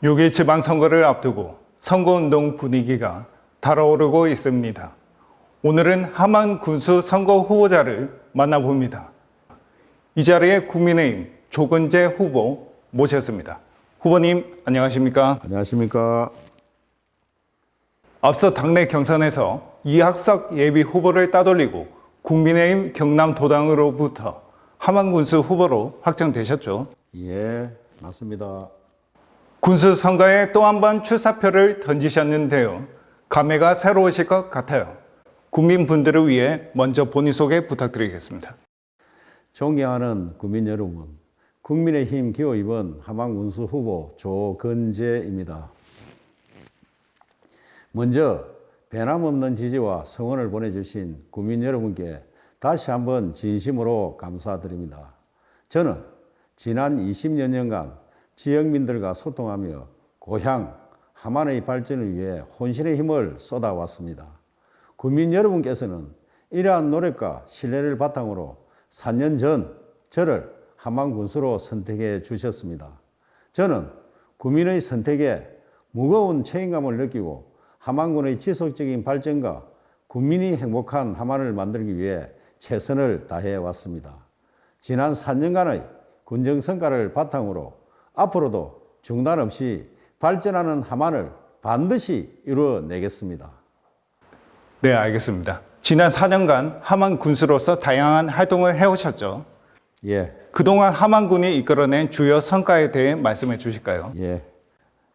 6일 지방선거를 앞두고 선거운동 분위기가 달아오르고 있습니다. 오늘은 함안 군수 선거 후보자를 만나봅니다. 이 자리에 국민의힘 조근재 후보 모셨습니다. 후보님 안녕하십니까? 안녕하십니까? 앞서 당내 경선에서 이학석 예비 후보를 따돌리고 국민의힘 경남도당으로부터 함안 군수 후보로 확정되셨죠? 예, 맞습니다. 군수 선거에 또 한 번 출사표를 던지셨는데요. 감회가 새로우실 것 같아요. 국민분들을 위해 먼저 본인 소개 부탁드리겠습니다. 존경하는 국민 여러분, 국민의힘 기호 2번 함안 군수 후보 조근재입니다. 먼저 변함없는 지지와 성원을 보내주신 국민 여러분께 다시 한번 진심으로 감사드립니다. 저는 지난 20여 년간 지역민들과 소통하며 고향 함안의 발전을 위해 혼신의 힘을 쏟아왔습니다. 국민 여러분께서는 이러한 노력과 신뢰를 바탕으로 4년 전 저를 함안 군수로 선택해 주셨습니다. 저는 국민의 선택에 무거운 책임감을 느끼고 함안군의 지속적인 발전과 국민이 행복한 함안을 만들기 위해 최선을 다해 왔습니다. 지난 4년간의 군정 성과를 바탕으로 앞으로도 중단 없이 발전하는 함안을 반드시 이루어내겠습니다. 네, 알겠습니다. 지난 4년간 함안 군수로서 다양한 활동을 해오셨죠? 예. 그동안 함안군이 이끌어낸 주요 성과에 대해 말씀해 주실까요? 예.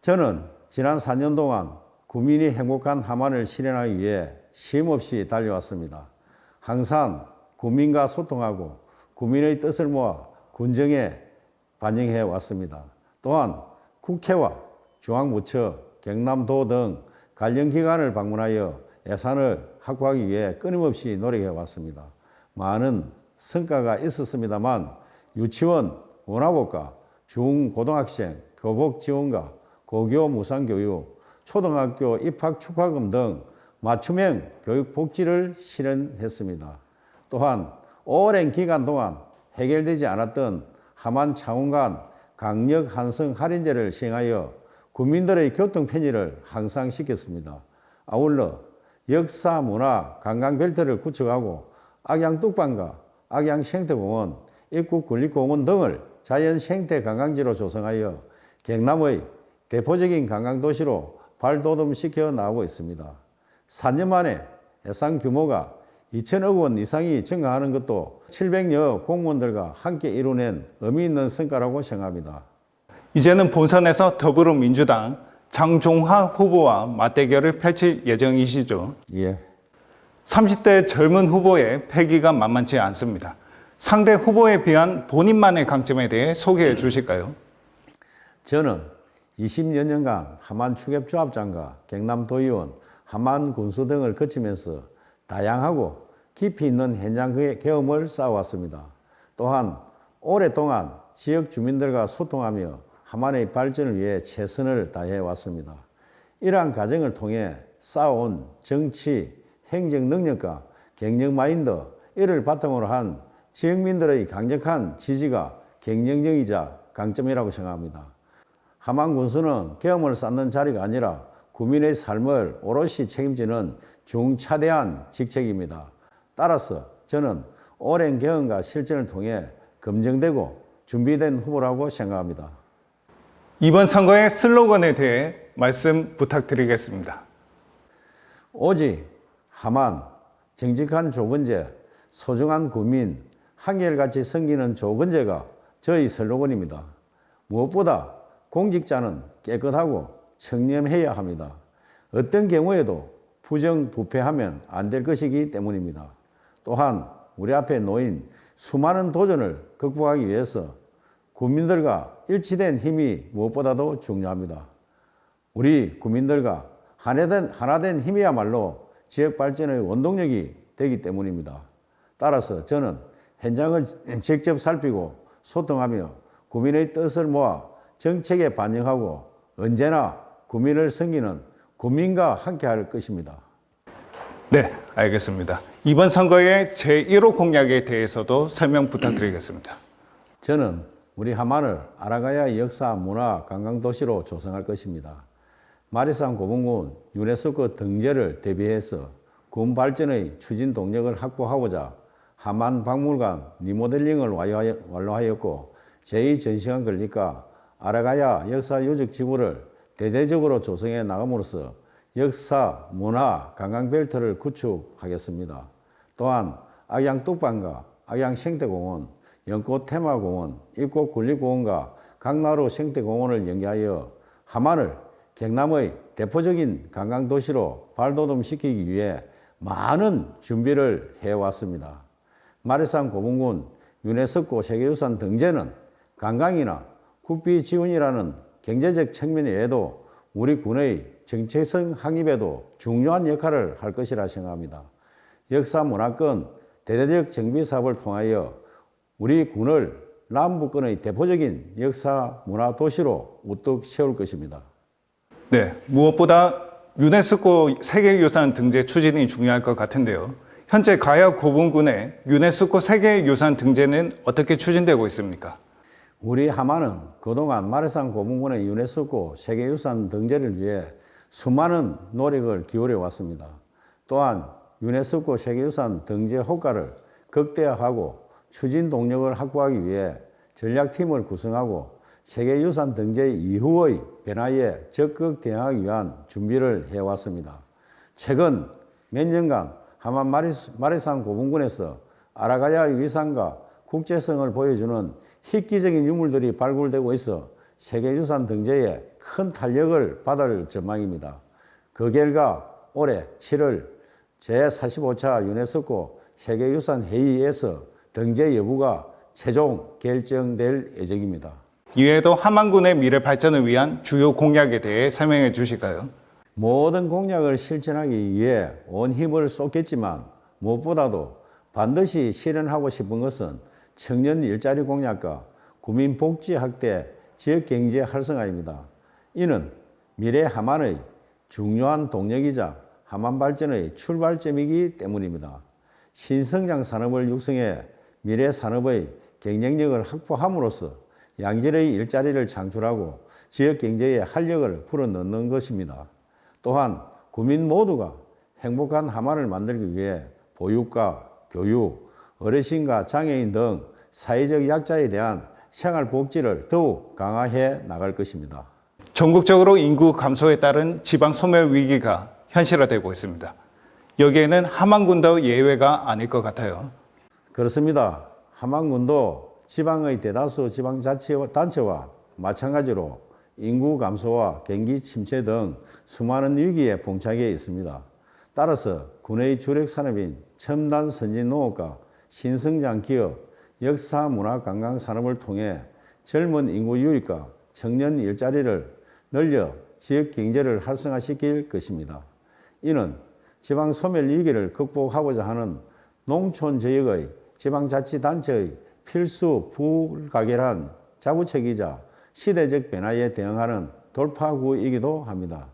저는 지난 4년 동안 국민이 행복한 함안을 실현하기 위해 쉼없이 달려왔습니다. 항상 국민과 소통하고 국민의 뜻을 모아 군정에 반영해 왔습니다. 또한 국회와 중앙부처, 경남도 등 관련 기관을 방문하여 예산을 확보하기 위해 끊임없이 노력해 왔습니다. 많은 성과가 있었습니다만 유치원, 원화복과 중고등학생 교복 지원과 고교 무상교육, 초등학교 입학 축하금 등 맞춤형 교육 복지를 실현했습니다. 또한 오랜 기간 동안 해결되지 않았던 함안 창원 간 강력 한성 할인제를 시행하여 국민들의 교통 편의를 향상시켰습니다. 아울러 역사, 문화, 관광 벨트를 구축하고 악양 뚝방과 악양 생태공원, 입국 국립공원 등을 자연 생태 관광지로 조성하여 경남의 대표적인 관광도시로 발돋움시켜 나가고 있습니다. 4년 만에 예산 규모가 2천억 원 이상이 증가하는 것도 700여 공무원들과 함께 이뤄낸 의미 있는 성과라고 생각합니다. 이제는 본선에서 더불어민주당 장종하 후보와 맞대결을 펼칠 예정이시죠? 예. 30대 젊은 후보의 패기가 만만치 않습니다. 상대 후보에 비한 본인만의 강점에 대해 소개해 주실까요? 저는 20여 년간 함안 추계조합장과 경남도의원, 함안 군수 등을 거치면서 다양하고 깊이 있는 현장 경험을 쌓아왔습니다. 또한 오랫동안 지역 주민들과 소통하며 함안의 발전을 위해 최선을 다해왔습니다. 이러한 과정을 통해 쌓아온 정치, 행정 능력과 경영 마인드, 이를 바탕으로 한 지역민들의 강력한 지지가 경쟁력이자 강점이라고 생각합니다. 함안 군수는 경험을 쌓는 자리가 아니라 국민의 삶을 오롯이 책임지는 중차대한 직책입니다. 따라서 저는 오랜 경험과 실전을 통해 검증되고 준비된 후보라고 생각합니다. 이번 선거의 슬로건에 대해 말씀 부탁드리겠습니다. 오직 함안, 정직한 조근재, 소중한 국민, 한결같이 섬기는 조근재가 저희 슬로건입니다. 무엇보다 공직자는 깨끗하고 청렴해야 합니다. 어떤 경우에도 부정부패하면 안 될 것이기 때문입니다. 또한 우리 앞에 놓인 수많은 도전을 극복하기 위해서 국민들과 일치된 힘이 무엇보다도 중요합니다. 우리 국민들과 하나된 힘이야말로 지역 발전의 원동력이 되기 때문입니다. 따라서 저는 현장을 직접 살피고 소통하며 국민의 뜻을 모아 정책에 반영하고 언제나 국민을 섬기는 국민과 함께 할 것입니다. 네, 알겠습니다. 이번 선거의 제1호 공약에 대해서도 설명 부탁드리겠습니다. 저는 우리 함안을 아라가야 역사, 문화, 관광도시로 조성할 것입니다. 마리산 고분군 유네스코 등재를 대비해서 군 발전의 추진 동력을 확보하고자 함안 박물관 리모델링을 완료하였고 제2전시관 건립과 아라가야 역사 유적 지구를 대대적으로 조성해 나감으로써 역사, 문화, 관광벨트를 구축하겠습니다. 또한 악양 뚝방과 악양 생태공원, 연꽃 테마공원, 입꽃 군립공원과 강나루 생태공원을 연계하여 함안을 경남의 대표적인 관광도시로 발돋움시키기 위해 많은 준비를 해왔습니다. 마리산 고분군 유네스코 세계유산 등재는 관광이나 국비 지원이라는 경제적 측면 외에도 우리 군의 정체성 확립에도 중요한 역할을 할 것이라 생각합니다. 역사 문화권 대대적 정비 사업을 통하여 우리 군을 남부권의 대표적인 역사 문화 도시로 우뚝 세울 것입니다. 네, 무엇보다 유네스코 세계유산 등재 추진이 중요할 것 같은데요. 현재 가야 고분군의 유네스코 세계유산 등재는 어떻게 추진되고 있습니까? 우리 함안은 그동안 마리산 고분군의 유네스코 세계유산 등재를 위해 수많은 노력을 기울여 왔습니다. 또한 유네스코 세계유산 등재 효과를 극대화하고 추진 동력을 확보하기 위해 전략팀을 구성하고 세계유산 등재 이후의 변화에 적극 대응하기 위한 준비를 해왔습니다. 최근 몇 년간 함안 마리산 고분군에서 아라가야 위상과 국제성을 보여주는 획기적인 유물들이 발굴되고 있어 세계유산 등재에 큰 탄력을 받을 전망입니다. 그 결과 올해 7월 제45차 유네스코 세계유산 회의에서 등재 여부가 최종 결정될 예정입니다. 이외에도 함안군의 미래 발전을 위한 주요 공약에 대해 설명해 주실까요? 모든 공약을 실천하기 위해 온 힘을 쏟겠지만 무엇보다도 반드시 실현하고 싶은 것은 청년 일자리 공약과 구민 복지 확대, 지역 경제 활성화입니다. 이는 미래 함안의 중요한 동력이자 함안 발전의 출발점이기 때문입니다. 신성장 산업을 육성해 미래 산업의 경쟁력을 확보함으로써 양질의 일자리를 창출하고 지역 경제에 활력을 불어넣는 것입니다. 또한 국민 모두가 행복한 함안을 만들기 위해 보육과 교육, 어르신과 장애인 등 사회적 약자에 대한 생활복지를 더욱 강화해 나갈 것입니다. 전국적으로 인구 감소에 따른 지방 소멸 위기가 현실화되고 있습니다. 여기에는 함안군도 예외가 아닐 것 같아요. 그렇습니다. 함안군도 지방의 대다수 지방자치단체와 마찬가지로 인구 감소와 경기 침체 등 수많은 위기에 봉착해 있습니다. 따라서 군의 주력 산업인 첨단 선진 농업과 신성장 기업, 역사 문화 관광 산업을 통해 젊은 인구 유입과 청년 일자리를 늘려 지역 경제를 활성화시킬 것입니다. 이는 지방 소멸 위기를 극복하고자 하는 농촌 지역의 지방자치단체의 필수 불가결한 자구책이자 시대적 변화에 대응하는 돌파구이기도 합니다.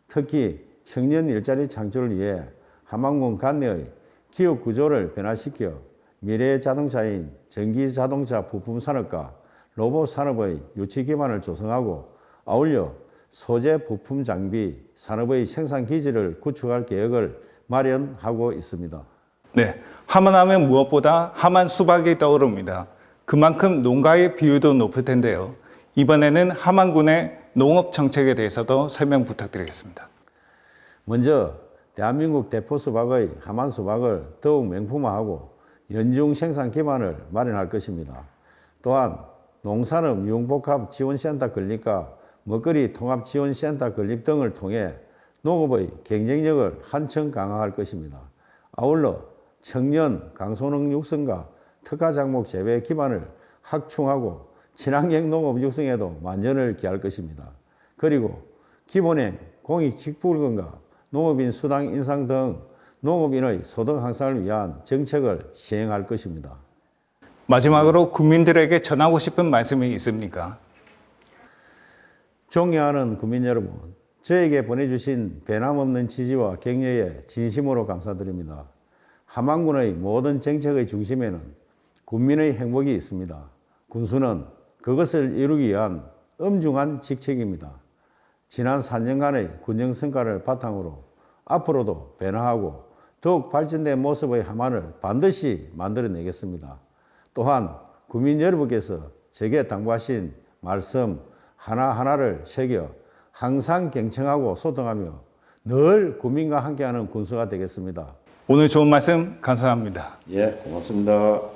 특히 청년 일자리 창출을 위해 함안군 관내의 기업 구조를 변화시켜 미래 자동차인 전기자동차 부품 산업과 로봇 산업의 유치 기반을 조성하고 아울러 소재 부품 장비 산업의 생산 기지를 구축할 계획을 마련하고 있습니다. 네, 함안하면 무엇보다 함안 수박이 떠오릅니다. 그만큼 농가의 비율도 높을 텐데요. 이번에는 함안군의 농업 정책에 대해서도 설명 부탁드리겠습니다. 먼저 대한민국 대표 수박의 함안 수박을 더욱 명품화하고 연중 생산 기반을 마련할 것입니다. 또한 농산업 융복합 지원센터 건립과 먹거리 통합 지원센터 건립 등을 통해 농업의 경쟁력을 한층 강화할 것입니다. 아울러 청년 강소농 육성과 특화 작목 재배 기반을 확충하고 친환경 농업 육성에도 만전을 기할 것입니다. 그리고 기본행, 공익직불금과 농업인 수당 인상 등 농업인의 소득 향상을 위한 정책을 시행할 것입니다. 마지막으로 국민들에게 전하고 싶은 말씀이 있습니까? 존경하는 국민 여러분, 저에게 보내주신 변함없는 지지와 격려에 진심으로 감사드립니다. 함안군의 모든 정책의 중심에는 군민의 행복이 있습니다. 군수는 그것을 이루기 위한 엄중한 직책입니다. 지난 4년간의 군정 성과를 바탕으로 앞으로도 변화하고 더욱 발전된 모습의 함안을 반드시 만들어내겠습니다. 또한 국민 여러분께서 제게 당부하신 말씀 하나하나를 새겨 항상 경청하고 소통하며 늘 국민과 함께하는 군수가 되겠습니다. 오늘 좋은 말씀 감사합니다. 예, 고맙습니다.